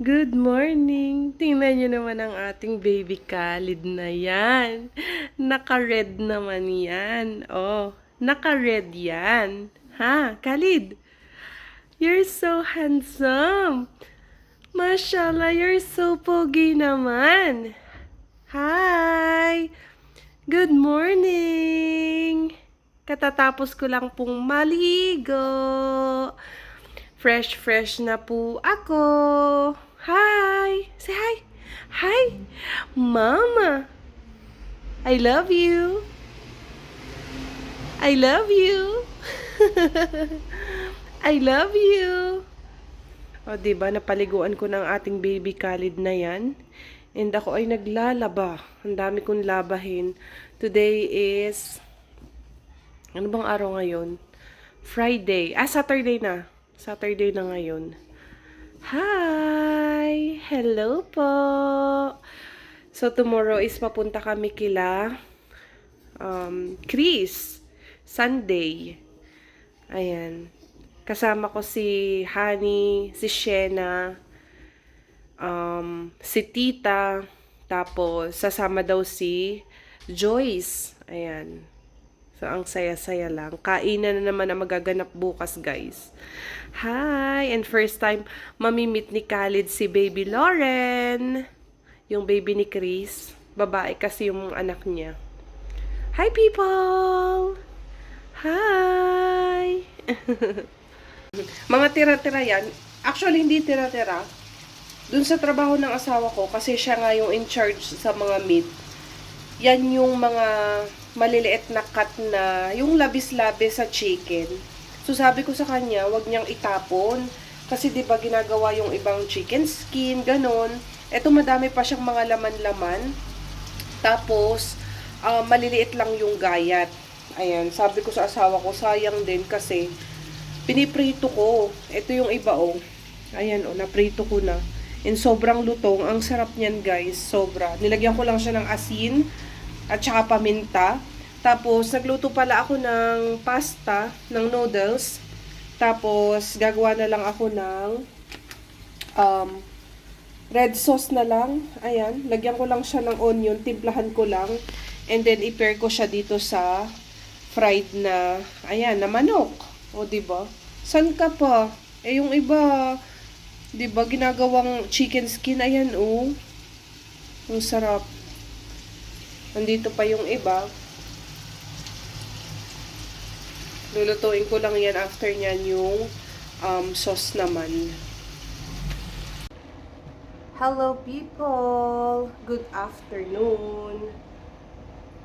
Good morning! Tingnan niyo naman ang ating baby Khalid na yan. Naka-red naman yan. Oh, naka-red yan. Ha, Khalid? You're so handsome! Mashallah, you're so pogi naman. Hi! Good morning! Katatapos ko lang pong maligo. Fresh na po ako. Hi! Say hi! Hi! Mama! I love you! I love you! I love you! O, diba, napaliguan ko ng ating baby Khalid na yan. And ako ay naglalaba. Ang dami kong labahin. Today is... Ano bang araw ngayon? Friday. Saturday na. Saturday na ngayon. Hi! Hello po! So, tomorrow is papunta kami kila Chris. Sunday. Ayan. Kasama ko si Honey, si Shena, si Tita, tapos sasama daw si Joyce. Ayan. So, ang saya-saya lang. Kainan na naman ang magaganap bukas, guys. Hi! And first time, mamimit ni Khalid si Baby Lauren. Yung baby ni Chris. Babae kasi yung anak niya. Hi, people! Hi! Mga tira-tira yan. Actually, hindi tira-tira. Dun sa trabaho ng asawa ko, kasi siya nga yung in charge sa mga meat. Yan yung mga maliliit na cut na, yung labis-labis sa chicken. So, sabi ko sa kanya, wag niyang itapon. Kasi, di ba, ginagawa yung ibang chicken skin, ganon. Eto, madami pa siyang mga laman-laman. Tapos, maliliit lang yung gayat. Ayan, sabi ko sa asawa ko, sayang din kasi, piniprito ko. Ito yung iba, oh. Ayan, oh, naprito ko na. And sobrang lutong. Ang sarap niyan, guys. Sobra. Nilagyan ko lang siya ng asin at saka paminta. Tapos, nagluto pala ako ng pasta, ng noodles. Tapos, gagawa na lang ako ng red sauce na lang. Ayan. Lagyan ko lang siya ng onion. Timplahan ko lang. And then, i-pair ko siya dito sa fried na, ayan, na manok. O, diba? San ka pa? Eh, yung iba, diba, ginagawang chicken skin. Ayan, oh. Ang sarap. Nandito pa yung iba. Lulutuin ko lang yan after nyan yung sauce naman. Hello people! Good afternoon!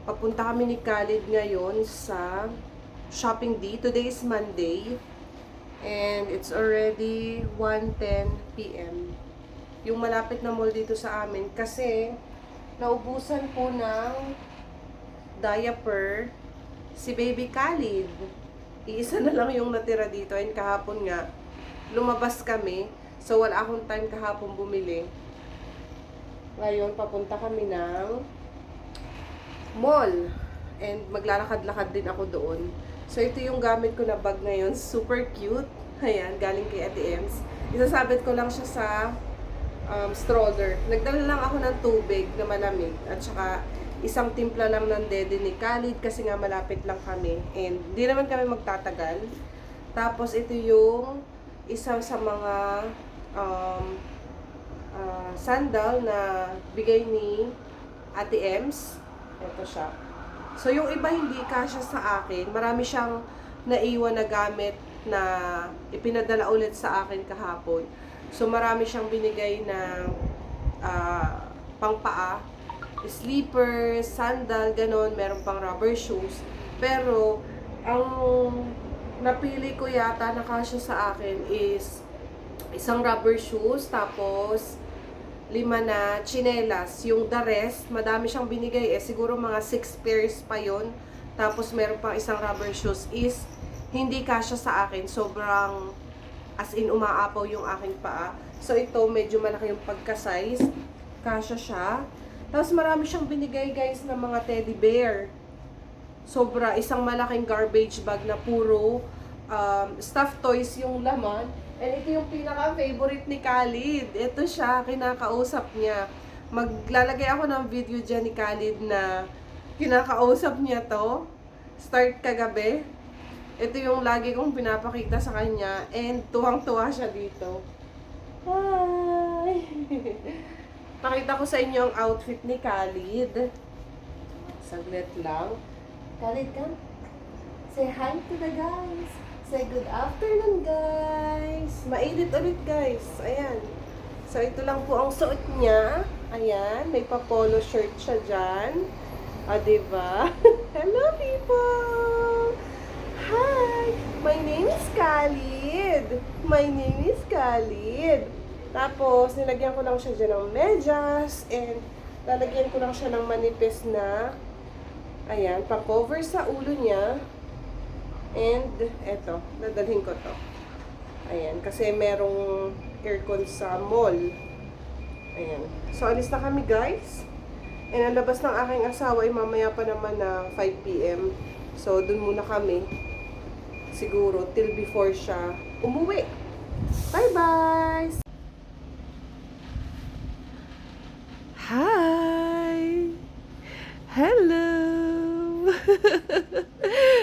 Papunta kami ni Khalid ngayon sa shopping day. Today is Monday. And it's already 1:10 p.m. Yung malapit na mall dito sa amin kasi naubusan po ng diaper si Baby Khalid. Iisa na lang yung natira dito. And kahapon nga, lumabas kami. So, wala akong time kahapon bumili. Ngayon, papunta kami ng mall. And maglalakad-lakad din ako doon. So, ito yung gamit ko na bag ngayon. Super cute. Ayan, galing kay Ate Ems. Isasabit ko lang siya sa stroller. Nagdala lang ako ng tubig na malamig. At saka, isang timpla lang ng dede ni Khalid kasi nga malapit lang kami. And di naman kami magtatagal. Tapos, ito yung isa sa mga sandal na bigay ni Ate Ems. Ito siya. So, yung iba hindi kasya sa akin. Marami siyang naiwan na gamit na ipinadala ulit sa akin kahapon. So, marami siyang binigay na pangpaa, slippers, sandal, ganon. Meron pang rubber shoes. Pero, ang napili ko yata na kasya sa akin is isang rubber shoes, tapos 5 na chinelas. Yung the rest, madami siyang binigay eh. Siguro mga 6 pairs pa yon. Tapos meron pang isang rubber shoes is hindi kasya sa akin. Sobrang as in umaapaw yung aking paa. So ito medyo malaki yung pagka-size. Kasya siya. Tapos marami siyang binigay guys na mga teddy bear. Sobra, isang malaking garbage bag na puro stuffed toys yung laman. And ito yung pinaka-favorite ni Khalid. Ito siya, kinakausap niya. Maglalagay ako ng video dyan ni Khalid na kinakausap niya to. Start kagabi. Ito yung lagi kong pinapakita sa kanya. And tuwang-tuwa siya dito. Hi! Pakita ko sa inyo ang outfit ni Khalid. Saglit lang. Khalid, come. Say hi to the guys. Say good afternoon, guys. Mainit ulit, guys. Ayan. So, ito lang po ang suot niya. Ayan. May pa-polo shirt siya dyan. Diba? Hello, people! Hi! My name is Khalid. My name is Khalid. Tapos, nilagyan ko lang siya dyan ng medyas. And, lalagyan ko lang siya ng manipis na, ayan, pa-cover sa ulo niya. And, eto, dadalhin ko to. Ayan, kasi merong aircon sa mall. Ayan. So, alis na kami, guys. And, ang labas ng aking asawa ay mamaya pa naman na 5 p.m. So, dun muna kami. Siguro, till before siya umuwi. Bye-bye! Hi! Hello!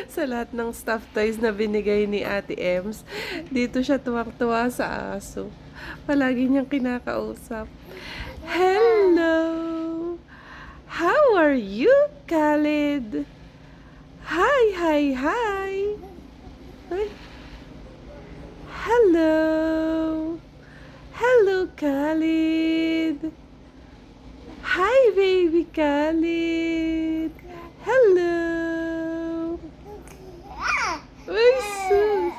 Sa lahat ng stuffed toys na binigay ni Ate Ems, dito siya tuwang-tuwa sa aso. Palagi niyang kinakausap. Hello! How are you, Khalid? Hi, hi, hi! Ay. Hello! Hello, Khalid! Hi, baby Khalid! Hello! Uy, sus!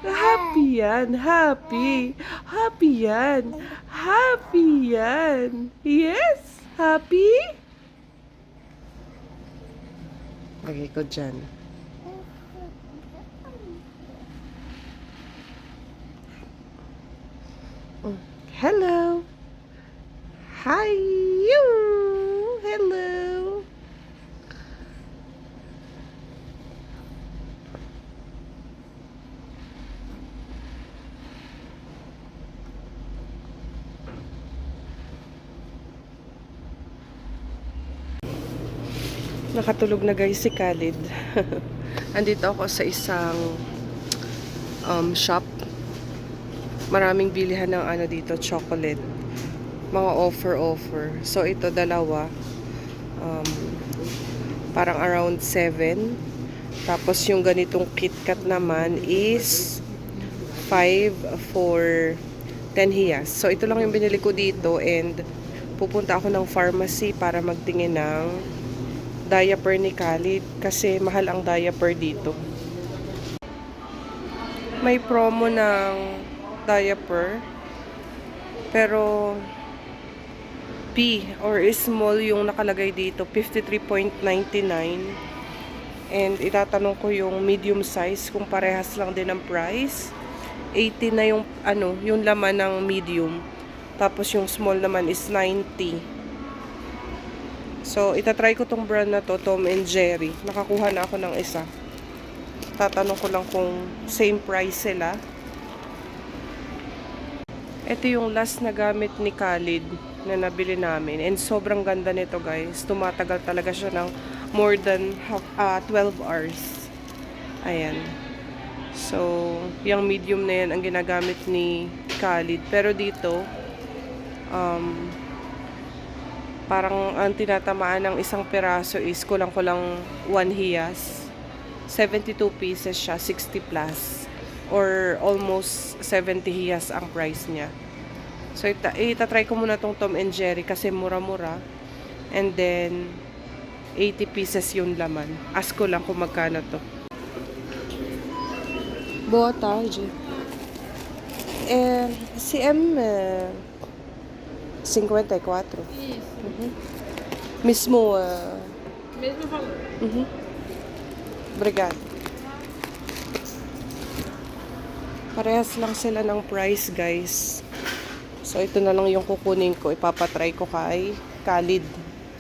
Happy yan! Happy! Happy yan! Happy yan! Yes! Happy? Lagay ko dyan. Hello! Hi! You! Hello! Nakatulog na guys si Khalid. Andito ako sa isang shop. Maraming bilihan ng ano dito, chocolate. Mga offer. So ito dalawa. Parang around 7. Tapos yung ganitong KitKat naman is 5 for 10 hiyas. So ito lang yung binili ko dito and pupunta ako ng pharmacy para magtingin ng diaper ni Khalid kasi mahal ang diaper dito. May promo ng diaper pero P or small yung nakalagay dito, 53.99. And itatanong ko yung medium size kung parehas lang din ang price. 80 na yung ano, yung laman ng medium. Tapos yung small naman is 90. So, itatry ko tong brand na to, Tom and Jerry. Nakakuha na ako ng isa. Tatanong ko lang kung same price sila. Ito yung last na gamit ni Khalid na nabili namin. And sobrang ganda nito guys. Tumatagal talaga siya ng more than 12 hours. Ayan. So, yung medium na yan ang ginagamit ni Khalid. Pero dito, parang ang tinatamaan ng isang peraso is kulang-kulang 1 hiyas. 72 pieces siya, 60 plus. Or almost 70 hiyas ang price niya. So, itatry ko muna tong Tom and Jerry kasi mura-mura. And then, 80 pieces yung laman. Ask ko lang kung magkano to. Boa tarde. CM 54. Isso. Mesmo. Mesmo valor. Obrigado. Parehas lang sila ng price, guys. So, ito na lang yung kukunin ko. Ipapatry ko kay Khalid.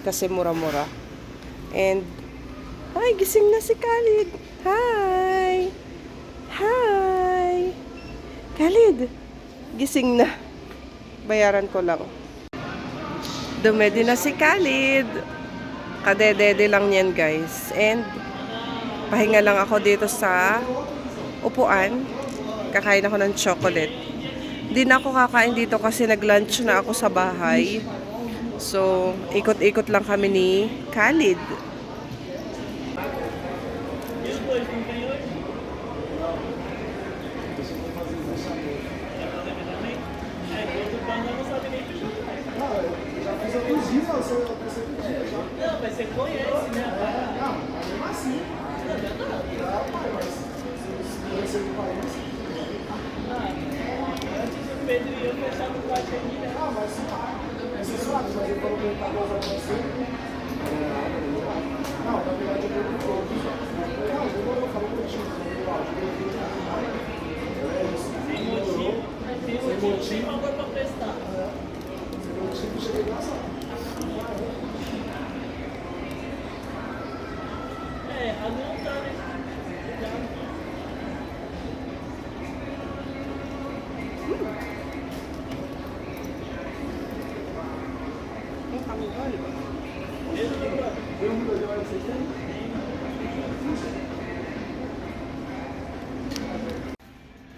Kasi mura-mura. And, hi, gising na si Khalid. Hi! Hi! Khalid, gising na. Bayaran ko lang. Dumedi na si Khalid. Kadedede lang yan, guys. And, pahinga lang ako dito sa upuan. Kakain ako ng chocolate. Di na ako kakain dito kasi nag-lunch na ako sa bahay. So, ikot-ikot lang kami ni Khalid.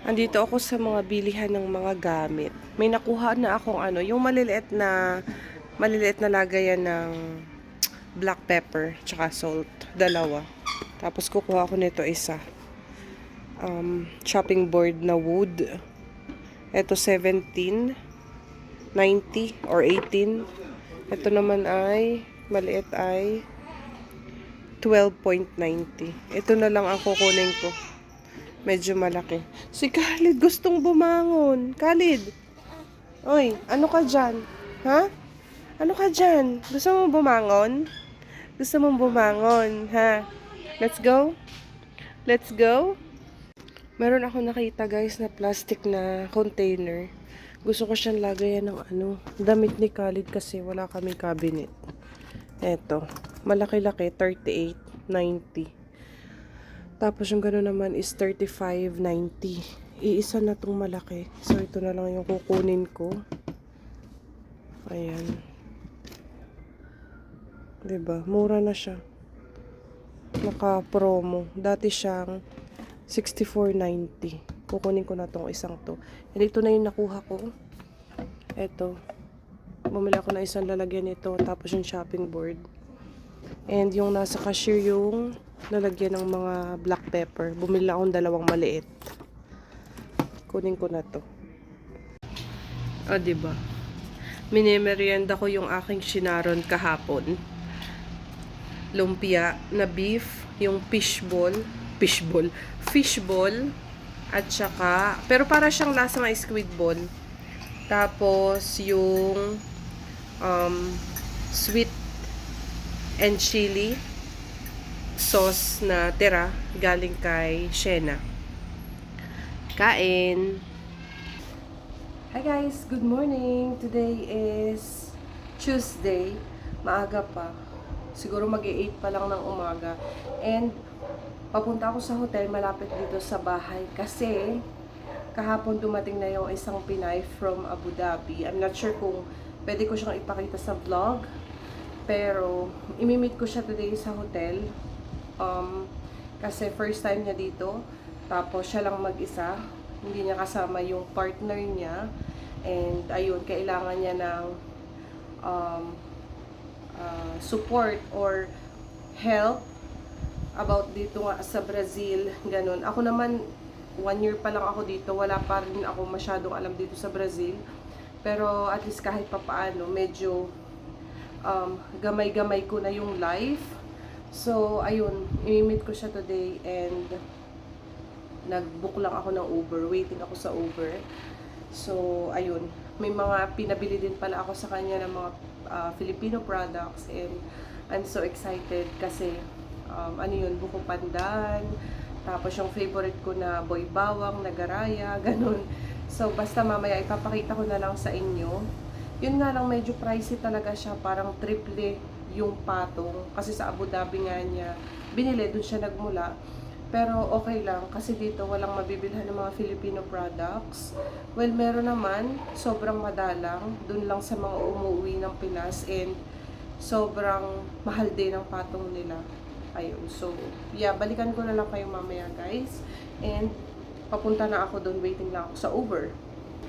Andito ako sa mga bilihan ng mga gamit. May nakuha na akong yung maliliit na lagayan ng black pepper tsaka salt, dalawa. Tapos kukuha ko nito isa. Chopping board na wood. Ito 17.90 or 18. Ito naman ay maliit ay 12.90. Ito na lang ang kukunin ko. Medyo malaki. Si Khalid gustong bumangon. Khalid! Oy, ano ka dyan? Ha? Ano ka dyan? Gusto mo bumangon? Gusto mong bumangon, ha? Let's go? Let's go? Meron ako nakita, guys, na plastic na container. Gusto ko siyang lagayan ng damit ni Khalid kasi wala kaming cabinet. Eto. Malaki-laki, 38.90. Tapos yung gano'n naman is 35.90. Iisa na tong malaki. So, ito na lang yung kukunin ko. Ayan. Diba? Mura na siya. Naka-promo. Dati siyang 64.90. Kukunin ko na tong isang to. And ito na yung nakuha ko. Ito. Bumili ako na isang lalagyan nito. Tapos yung shopping board. And yung nasa cashier yung lalagyan ng mga black pepper. Bumili akong dalawang maliit. Kunin ko na to. Diba? Minemerienda ko yung aking shinaron kahapon. Lumpia na beef, yung fishball, at saka, pero para siyang lasa ng squid ball. Tapos, yung sweet and chili sauce na tira galing kay Shena. Kain! Hi guys! Good morning! Today is Tuesday. Maaga pa. Siguro mag-8 pa lang ng umaga. And papunta ako sa hotel malapit dito sa bahay kasi kahapon dumating na yung isang Pinay from Abu Dhabi. I'm not sure kung pwede ko siyang ipakita sa vlog. Pero imimit ko siya today sa hotel. Kasi first time niya dito. Tapos siya lang mag-isa. Hindi niya kasama yung partner niya. And ayun, kailangan niya ng support or help about dito nga sa Brazil. Ganun. Ako naman, 1 year pa lang ako dito. Wala pa rin ako masyadong alam dito sa Brazil. Pero at least kahit papaano, medyo gamay-gamay ko na yung life. So, ayun, imimit ko siya today and nag-book lang ako ng Uber. Waiting ako sa Uber. So, ayun. May mga pinabili din pala ako sa kanya ng mga Filipino products and I'm so excited kasi buko pandan, tapos yung favorite ko na boy bawang, nagaraya, ganun. So, basta mamaya ipapakita ko na lang sa inyo. Yun nga lang, medyo pricey talaga siya. Parang triple yung patong. Kasi sa Abu Dhabi nga niya binili, dun siya nagmula. Pero okay lang kasi dito walang mabibilhan ng mga Filipino products. Well, meron naman, sobrang madalang, dun lang sa mga umuwi ng Pinas and sobrang mahal din ang patong nila. Ayun, so, yeah, balikan ko na lang kayo mamaya guys. And, papunta na ako dun, waiting lang ako sa Uber.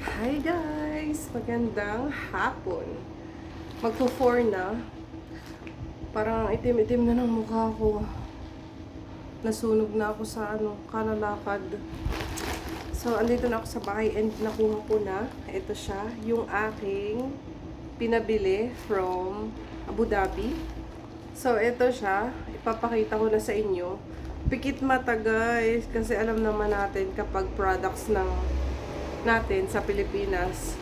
Hi guys! Magandang hapon. Magpo-4 na. Parang itim-itim na ng mukha ko. Nasunog na ako sa kalalakad. So, andito na ako sa bahay and nakuha ko na. Ito siya, yung aking pinabili from Abu Dhabi. So, ito siya. Ipapakita ko na sa inyo. Pikit mata guys. Kasi alam naman natin kapag products natin sa Pilipinas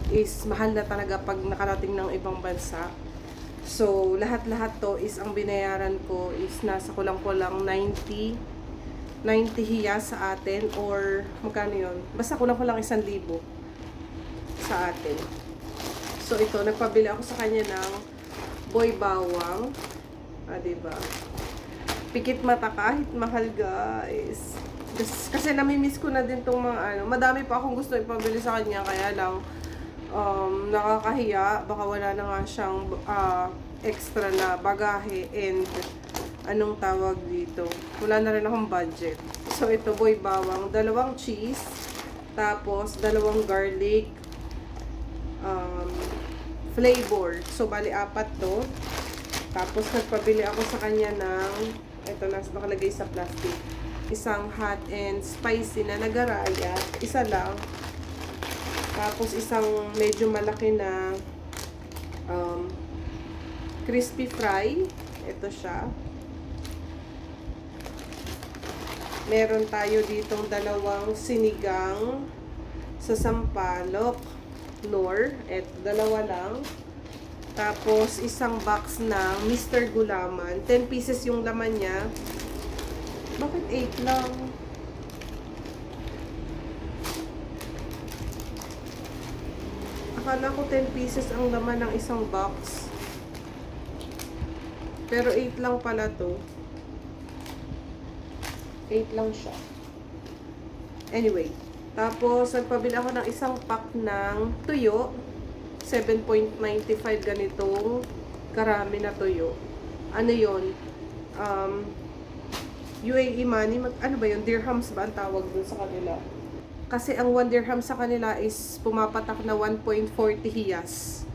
is mahal na talaga pag nakarating ng ibang bansa. So, lahat-lahat to is ang binayaran ko is nasa kulang-kulang 90 hiyas sa atin or magkano yun? Basta kulang-kulang 1,000 sa atin. So, ito, nagpabili ako sa kanya ng boy bawang. Diba? Pikit mata kahit mahal, guys. Kasi namimiss ko na din tong mga madami pa akong gusto ipabili sa kanya, kaya lang nakakahiya, baka wala na nga siyang extra na bagahe and anong tawag dito, wala na rin akong budget. So ito, boy bawang, 2 cheese, tapos 2 garlic flavor, so bali 4 to. Tapos nagpabili ako sa kanya ng ito, nakalagay sa plastic, isang hot and spicy na nagaraya, isa lang. Tapos isang medyo malaki na crispy fry. Ito siya. Meron tayo ditong 2 sinigang sa sampalok, nor. Ito, 2 lang. Tapos isang box ng Mr. Gulaman. 10 pieces yung laman niya. Bakit 8 lang? Akala ko 10 pieces ang laman ng isang box. Pero 8 lang pala to. 8 lang siya. Anyway. Tapos, nagpabili ako ng isang pack ng tuyo. 7.95 ganitong karami na tuyo. Ano yun? UAE money. Ano ba yun? Dirhams ba ang tawag dun sa kanila? Kasi ang 1 dirham sa kanila is pumapatak na 1.40 hiyas.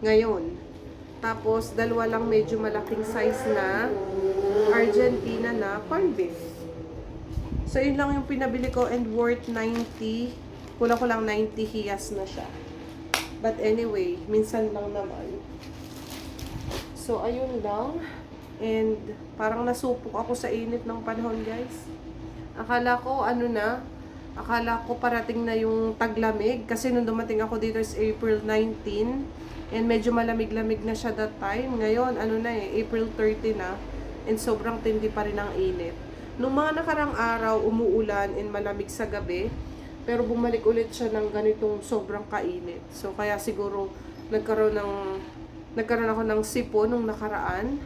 Ngayon. Tapos, 2 lang medyo malaking size na Argentina na corned beef. So, yun lang yung pinabili ko and worth 90. Kulang-kulang 90 hiyas na siya. But anyway, minsan lang naman. So, ayun lang. And, parang nasupok ako sa init ng panahon, guys. Akala ko parating na yung taglamig kasi nung dumating ako dito is April 19 and medyo malamig-lamig na siya that time. Ngayon, April 30 na and sobrang tindi pa rin ang init. Nung mga nakarang araw, umuulan and malamig sa gabi, pero bumalik ulit siya ng ganitong sobrang kainit. So, kaya siguro nagkaroon ako ng sipon nung nakaraan.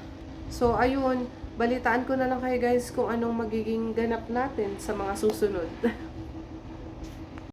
So, ayun, balitaan ko na lang kayo guys kung anong magiging ganap natin sa mga susunod.